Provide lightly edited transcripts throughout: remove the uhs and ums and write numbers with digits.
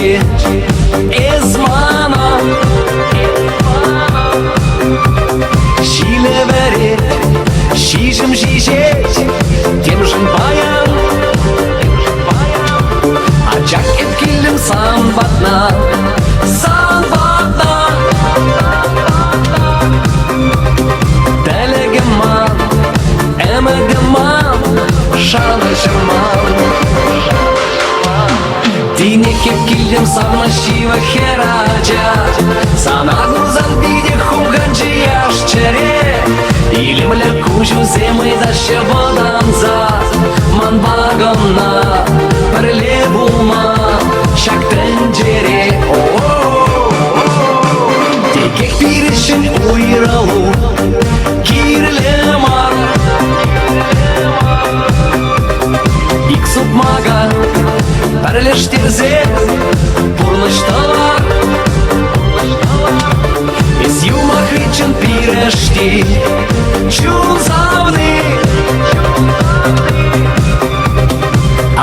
Kurganchi Ezmano Şile verir Şişim şişek Temşin bayan Acak etkildim sambatna Sambatna Delegimman Emegimman Şanışımman Dine kepkildim savnашива хераджа Sana guzan bide Kurganchi ящере Или млекучу зимой дальше водам за Манбагонна Прилебума Шак тенджере Текек пиришин уйралу Кирлемар Иксуп мага Перлештирзет Пурнышталар Из юмах için pireşti Çun zavni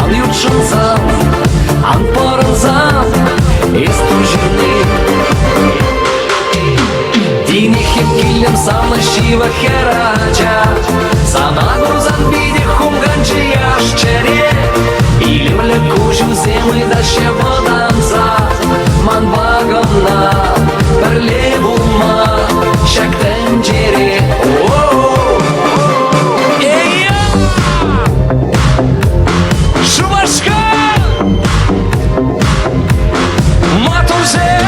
An yutşunzam An porunzam Istujirni Dini hep killim savnашива хераджа Sana guzan bide Kurganchi ящере Или млекучу зимой дальше водам за Манбагонна Прилебума Şak tencere Ey Şubaşka Matuze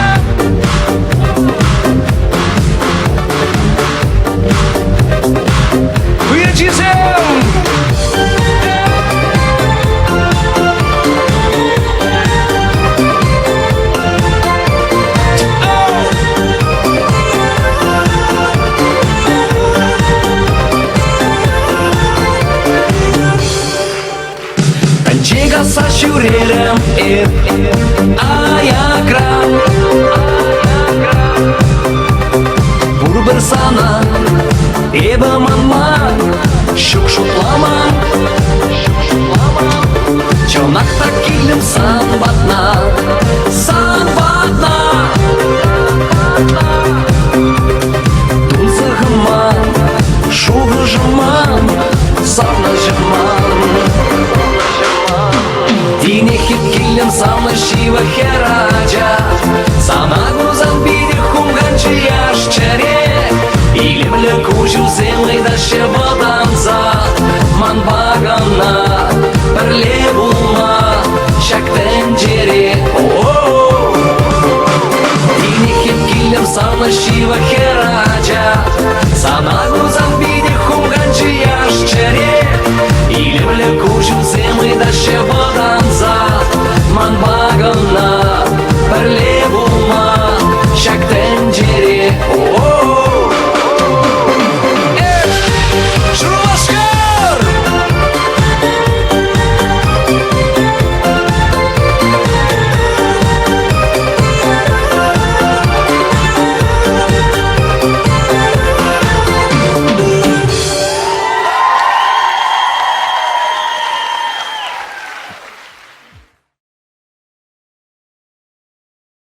Wyjedzizem Chega sa şurelem ayakram Burbir sana eba manma Şuk şuklama Çonakta killim sanbatna Sanbatna Tulsıgıman Şugıжыман Savnажыман Dine hep killim savnашива хераджа Sana guzan bide Kurganchi ящере Или млекучу зимой дальше водам за Манбагонна Прилебума Şak tencere Dine hep killim savnашива